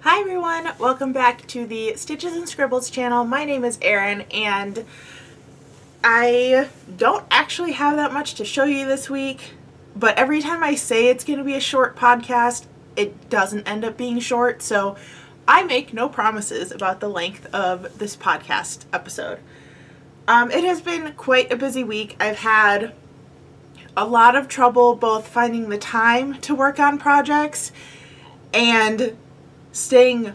Hi everyone, welcome back to the Stitches and Scribbles channel. My name is Erin and I don't actually have that much to show you this week, but every time I say it's going to be a short podcast, it doesn't end up being short, so I make no promises about the length of this podcast episode. It has been quite a busy week. I've had a lot of trouble both finding the time to work on projects and staying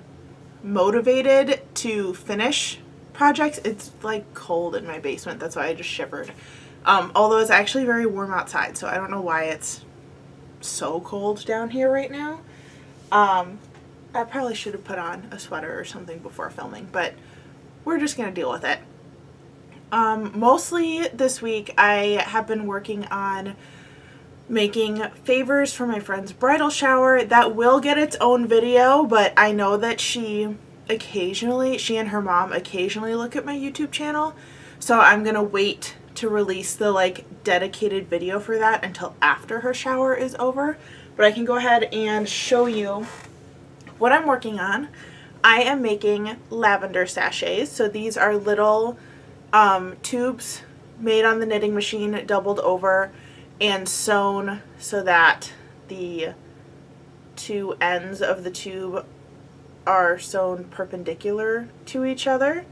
motivated to finish projects. It's like cold in my basement, that's why I just shivered. Although it's actually very warm outside, so I don't know why it's so cold down here right now. I probably should have put on a sweater or something before filming, but we're just gonna deal with it. Mostly this week I have been working on making favors for my friend's bridal shower. That will get its own video, but I know that she and her mom occasionally look at my YouTube channel, so I'm gonna wait to release the dedicated video for that until after her shower is over. But I can go ahead and show you what I'm working on. I am making lavender sachets. So these are little tubes made on the knitting machine, doubled over and sewn so that the two ends of the tube are sewn perpendicular to each other,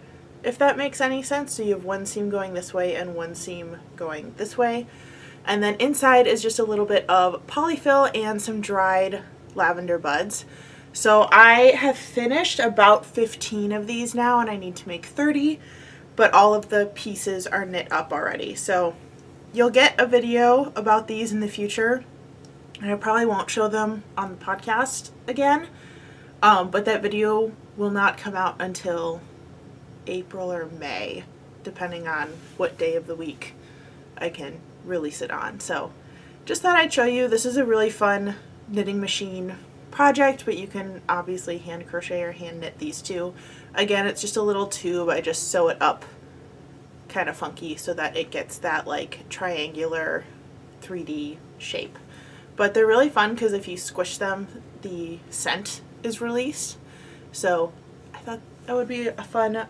if that makes any sense. So you have one seam going this way and one seam going this way. And then inside is just a little bit of polyfill and some dried lavender buds. So I have finished about 15 of these now, and I need to make 30, but all of the pieces are knit up already. So you'll get a video about these in the future, and I probably won't show them on the podcast again, but that video will not come out until April or May, depending on what day of the week I can release it on. So just thought I'd show you. This is a really fun knitting machine project, but you can obviously hand crochet or hand knit these too. Again, it's just a little tube. I just sew it up kind of funky so that it gets that triangular 3D shape. But they're really fun because if you squish them, the scent is released. So I thought that would be a fun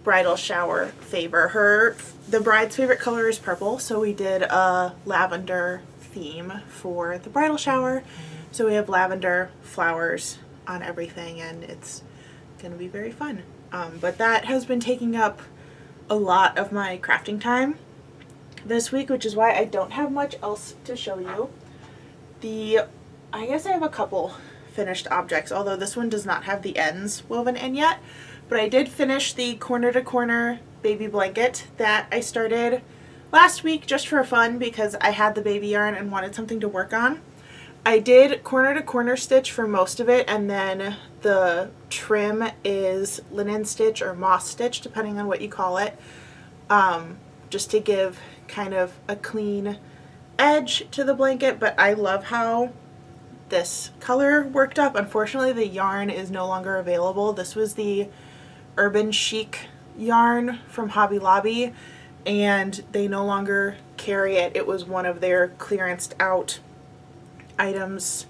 bridal shower favor. The bride's favorite color is purple, so we did a lavender theme for the bridal shower. So we have lavender flowers on everything, and it's gonna be very fun. But that has been taking up a lot of my crafting time this week, which is why I don't have much else to show you. I guess I have a couple finished objects, although this one does not have the ends woven in yet. But I did finish the corner to corner baby blanket that I started last week just for fun because I had the baby yarn and wanted something to work on. I did corner to corner stitch for most of it, and then the trim is linen stitch or moss stitch, depending on what you call it, just to give kind of a clean edge to the blanket. But I love how this color worked up. Unfortunately, the yarn is no longer available. This was the Urban Chic yarn from Hobby Lobby, and they no longer carry it. It was one of their clearanced out items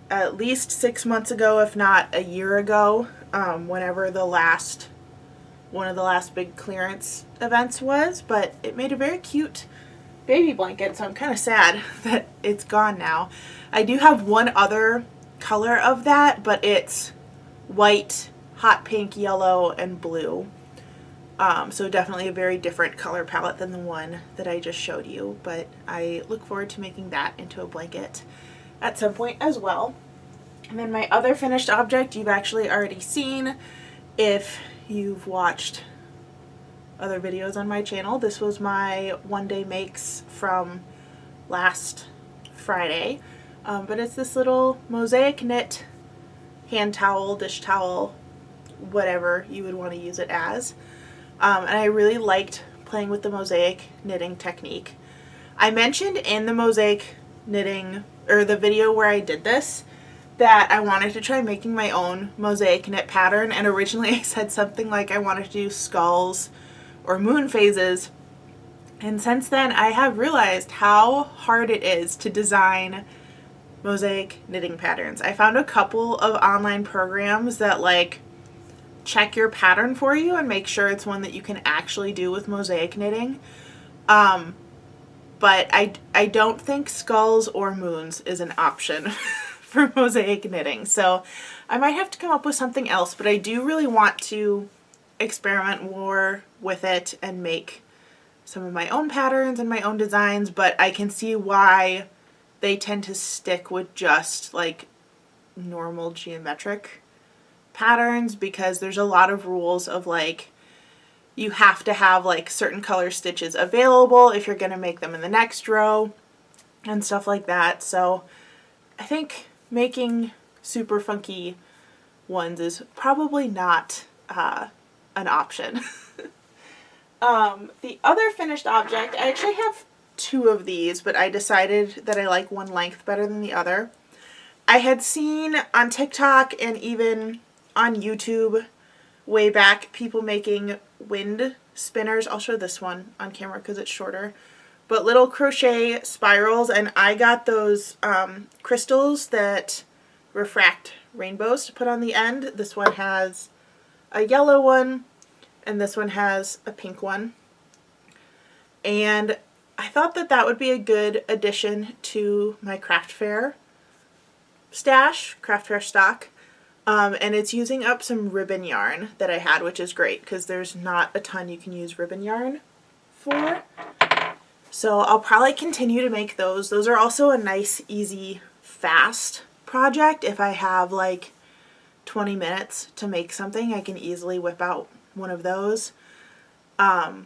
at least 6 months ago, if not a year ago, whenever one of the last big clearance events was. But it made a very cute baby blanket, so I'm kind of sad that it's gone now. I do have one other color of that, but it's white, hot pink, yellow, and blue. So definitely a very different color palette than the one that I just showed you, but I look forward to making that into a blanket at some point as well. And then my other finished object you've actually already seen if you've watched other videos on my channel. This was my one-day makes from last Friday, but it's this little mosaic knit hand towel, dish towel, whatever you would want to use it as. And I really liked playing with the mosaic knitting technique. I mentioned in the mosaic knitting, or the video where I did this, that I wanted to try making my own mosaic knit pattern, and originally I said something like I wanted to do skulls or moon phases. And since then I have realized how hard it is to design mosaic knitting patterns. I found a couple of online programs that like check your pattern for you and make sure it's one that you can actually do with mosaic knitting. But I don't think skulls or moons is an option for mosaic knitting. So I might have to come up with something else, but I do really want to experiment more with it and make some of my own patterns and my own designs, but I can see why they tend to stick with just like normal geometric patterns, because there's a lot of rules of like you have to have like certain color stitches available if you're going to make them in the next row and stuff like that. So I think making super funky ones is probably not an option. The other finished object, I actually have two of these, but I decided that I like one length better than the other. I had seen on TikTok and even on YouTube way back people making wind spinners. I'll show this one on camera because it's shorter. But little crochet spirals, and I got those crystals that refract rainbows to put on the end. This one has a yellow one, and this one has a pink one. And I thought that that would be a good addition to my craft fair stash, craft fair stock. And it's using up some ribbon yarn that I had, which is great because there's not a ton you can use ribbon yarn for. So I'll probably continue to make those. Those are also a nice, easy, fast project. If I have like 20 minutes to make something, I can easily whip out one of those. Yeah,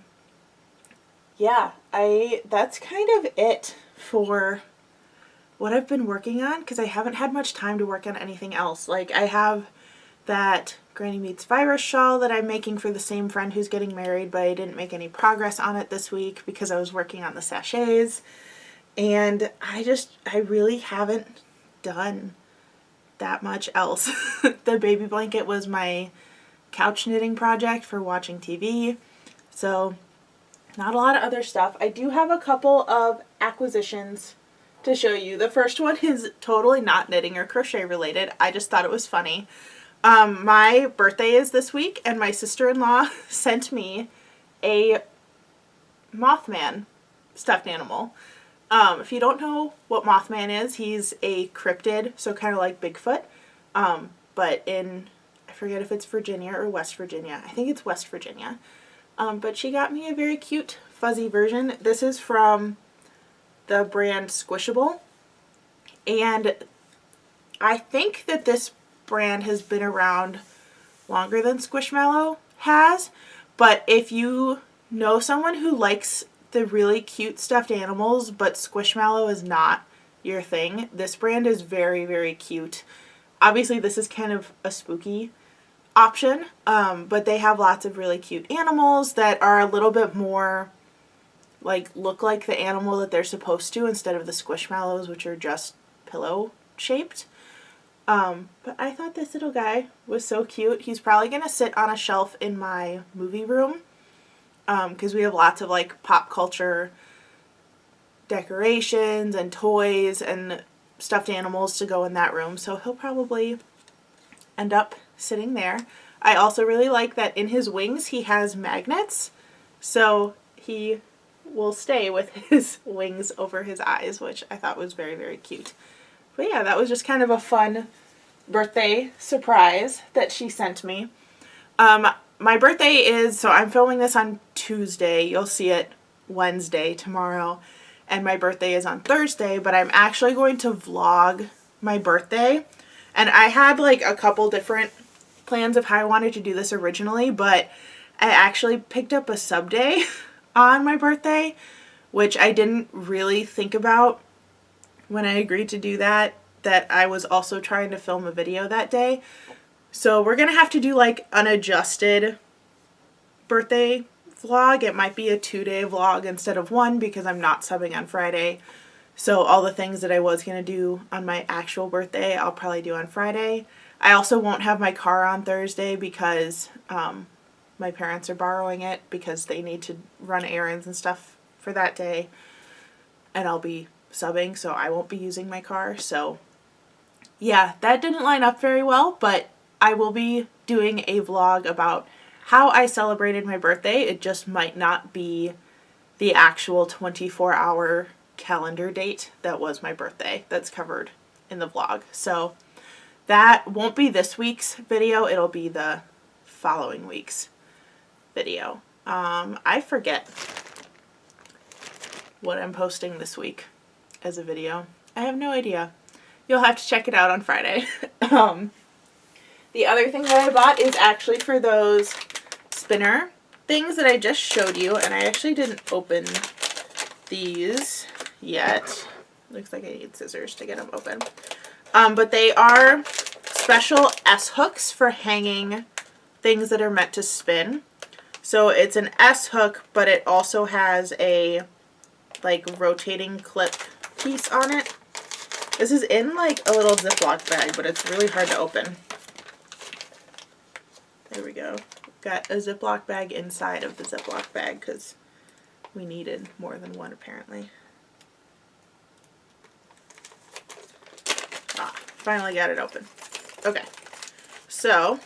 that's kind of it for what I've been working on, because I haven't had much time to work on anything else. Like I have that Granny Meets Virus shawl that I'm making for the same friend who's getting married, but I didn't make any progress on it this week because I was working on the sachets. And I really haven't done that much else. The baby blanket was my couch knitting project for watching TV. So not a lot of other stuff. I do have a couple of acquisitions to show you. The first one is totally not knitting or crochet related. I just thought it was funny. My birthday is this week, and my sister-in-law sent me a Mothman stuffed animal. If you don't know what Mothman is, he's a cryptid, so kind of like Bigfoot, but in, I forget if it's Virginia or West Virginia. I think it's West Virginia. But she got me a very cute fuzzy version. This is from the brand Squishable, and I think that this brand has been around longer than Squishmallow has, but if you know someone who likes the really cute stuffed animals but Squishmallow is not your thing, this brand is very, very cute. Obviously this is kind of a spooky option, but they have lots of really cute animals that are a little bit more like look like the animal that they're supposed to instead of the Squishmallows, which are just pillow shaped. But I thought this little guy was so cute. He's probably going to sit on a shelf in my movie room because we have lots of like pop culture decorations and toys and stuffed animals to go in that room. So he'll probably end up sitting there. I also really like that in his wings he has magnets, so he will stay with his wings over his eyes, which I thought was very, very cute. But yeah, that was just kind of a fun birthday surprise that she sent me. My birthday is, so I'm filming this on Tuesday. You'll see it Wednesday, tomorrow. And my birthday is on Thursday, but I'm actually going to vlog my birthday. And I had like a couple different plans of how I wanted to do this originally, but I actually picked up a sub day on my birthday, which I didn't really think about when I agreed to do that I was also trying to film a video that day. So we're gonna have to do like an adjusted birthday vlog. It might be a 2-day vlog instead of one because I'm not subbing on Friday. So all the things that I was gonna do on my actual birthday, I'll probably do on Friday. I also won't have my car on Thursday because my parents are borrowing it because they need to run errands and stuff for that day. And I'll be subbing, so I won't be using my car. So yeah, that didn't line up very well, but I will be doing a vlog about how I celebrated my birthday. It just might not be the actual 24-hour calendar date that was my birthday that's covered in the vlog. So that won't be this week's video. It'll be the following week's video. I forget what I'm posting this week as a video. I have no idea. You'll have to check it out on Friday. The other thing that I bought is actually for those spinner things that I just showed you, and I actually didn't open these yet. Looks like I need scissors to get them open. But they are special S-hooks for hanging things that are meant to spin. So it's an S-hook, but it also has a like rotating clip piece on it. This is in like a little Ziploc bag, but it's really hard to open. There we go. Got a Ziploc bag inside of the Ziploc bag because we needed more than one apparently. Finally got it open. Okay, so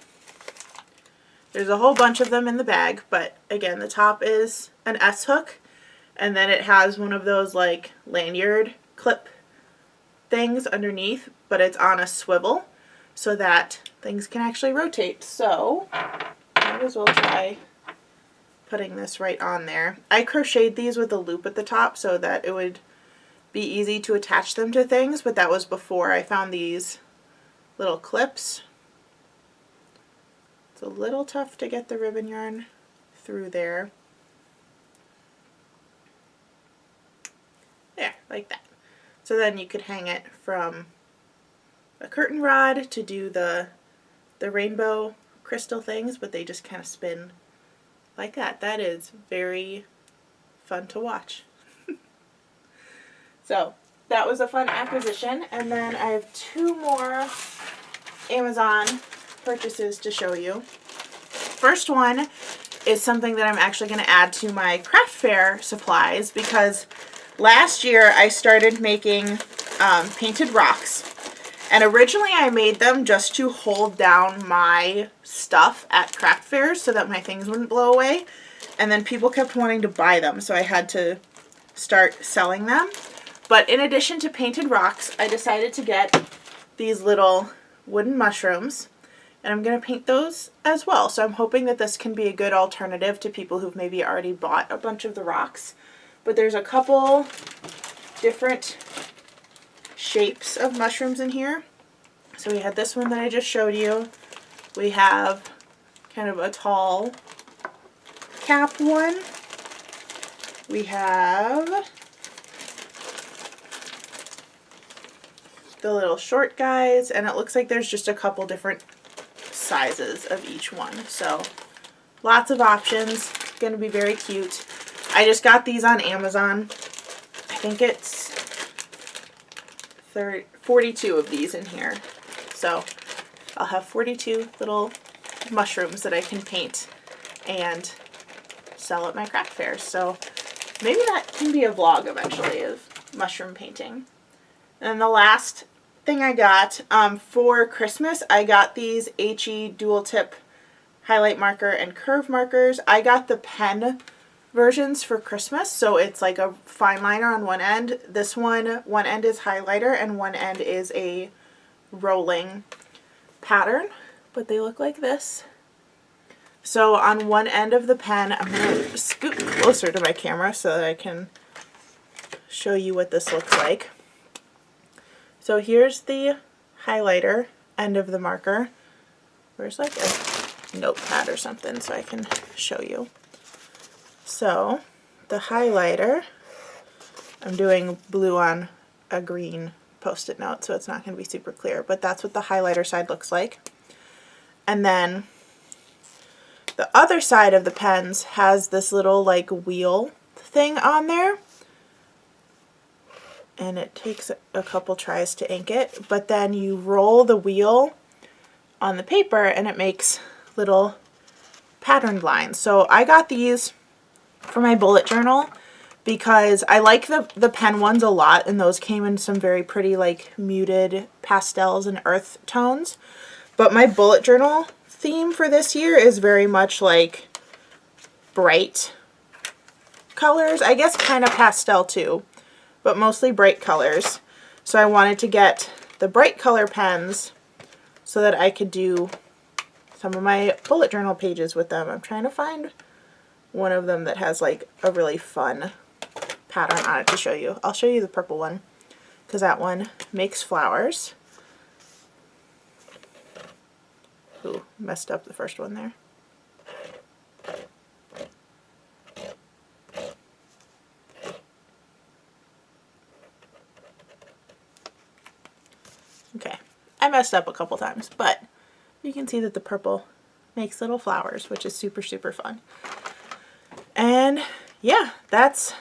there's a whole bunch of them in the bag, but again, the top is an S-hook, and then it has one of those like lanyard clip things underneath, but it's on a swivel so that things can actually rotate. So might as well try putting this right on there. I crocheted these with a loop at the top so that it would be easy to attach them to things, but that was before I found these little clips. It's a little tough to get the ribbon yarn through there. There, like that. So then you could hang it from a curtain rod to do the rainbow crystal things, but they just kind of spin like that. That is very fun to watch. So that was a fun acquisition. And then I have two more Amazon purchases to show you. First one is something that I'm actually going to add to my craft fair supplies because last year I started making painted rocks. And originally I made them just to hold down my stuff at craft fairs so that my things wouldn't blow away. And then people kept wanting to buy them, so I had to start selling them. But in addition to painted rocks, I decided to get these little wooden mushrooms. And I'm going to paint those as well. So I'm hoping that this can be a good alternative to people who've maybe already bought a bunch of the rocks. But there's a couple different shapes of mushrooms in here. So we had this one that I just showed you. We have kind of a tall cap one. We have the little short guys, and it looks like there's just a couple different sizes of each one. So lots of options. Going to be very cute. I just got these on Amazon. I think it's 42 of these in here. So I'll have 42 little mushrooms that I can paint and sell at my craft fairs. So maybe that can be a vlog eventually of mushroom painting. And the last thing I got for Christmas, I got these HE dual tip highlight marker and curve markers. I got the pen versions for Christmas, so it's like a fine liner on one end. This one end is highlighter and one end is a rolling pattern, but they look like this. So on one end of the pen, I'm going to scoot closer to my camera so that I can show you what this looks like. So here's the highlighter end of the marker. Where's like a notepad or something so I can show you. So the highlighter, I'm doing blue on a green Post-it note, so it's not going to be super clear, but that's what the highlighter side looks like. And then the other side of the pens has this little like wheel thing on there. And it takes a couple tries to ink it, but then you roll the wheel on the paper and it makes little patterned lines. So I got these for my bullet journal because I like the pen ones a lot, and those came in some very pretty like muted pastels and earth tones. But my bullet journal theme for this year is very much like bright colors. I guess kind of pastel too, but mostly bright colors. So I wanted to get the bright color pens so that I could do some of my bullet journal pages with them. I'm trying to find one of them that has like a really fun pattern on it to show you. I'll show you the purple one because that one makes flowers. Ooh, messed up the first one there. Okay, I messed up a couple times, but you can see that the purple makes little flowers, which is super, super fun. And yeah, that's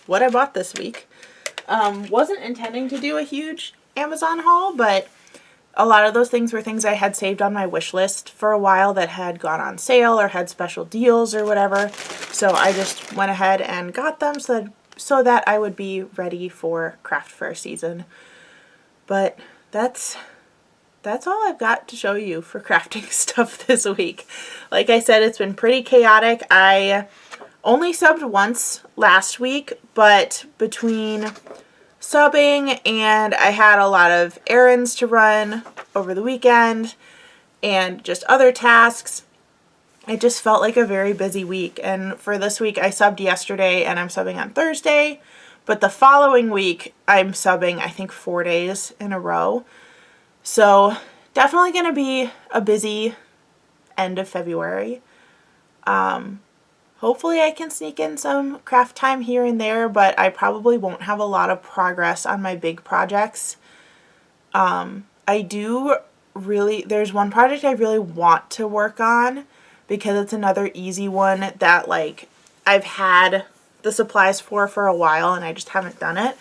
what I bought this week. Wasn't intending to do a huge Amazon haul, but a lot of those things were things I had saved on my wish list for a while that had gone on sale or had special deals or whatever. So I just went ahead and got them so that I would be ready for craft fair season. But that's all I've got to show you for crafting stuff this week. Like I said, it's been pretty chaotic. I only subbed once last week, but between subbing and I had a lot of errands to run over the weekend and just other tasks, it just felt like a very busy week. And for this week, I subbed yesterday and I'm subbing on Thursday. But the following week, I'm subbing, I think, 4 days in a row. So definitely going to be a busy end of February. Hopefully I can sneak in some craft time here and there, but I probably won't have a lot of progress on my big projects. There's one project I really want to work on because it's another easy one that like I've had the supplies for a while and I just haven't done it.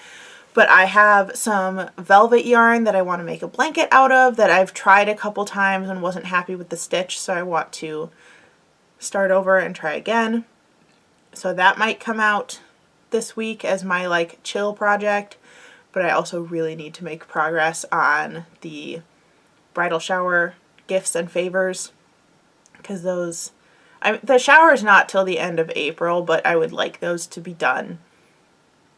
But I have some velvet yarn that I want to make a blanket out of that I've tried a couple times and wasn't happy with the stitch, so I want to start over and try again. So that might come out this week as my like chill project, but I also really need to make progress on the bridal shower gifts and favors because the shower is not till the end of April, but I would like those to be done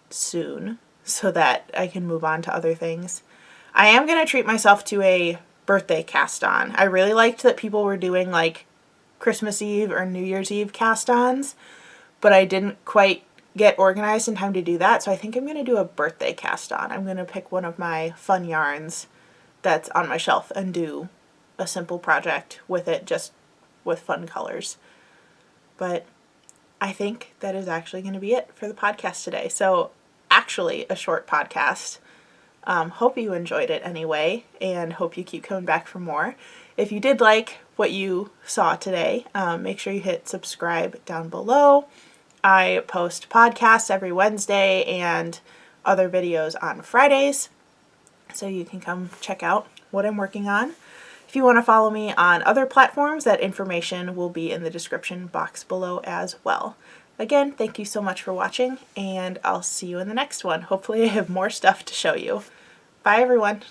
soon so that I can move on to other things. I am going to treat myself to a birthday cast-on. I really liked that people were doing like Christmas Eve or New Year's Eve cast-ons, but I didn't quite get organized in time to do that, so I think I'm going to do a birthday cast-on. I'm going to pick one of my fun yarns that's on my shelf and do a simple project with it, just with fun colors. But I think that is actually going to be it for the podcast today. So actually a short podcast. Hope you enjoyed it anyway, and hope you keep coming back for more. If you did like what you saw today, make sure you hit subscribe down below. I post podcasts every Wednesday and other videos on Fridays, so you can come check out what I'm working on. If you want to follow me on other platforms, that information will be in the description box below as well. Again, thank you so much for watching, and I'll see you in the next one. Hopefully I have more stuff to show you. Bye, everyone.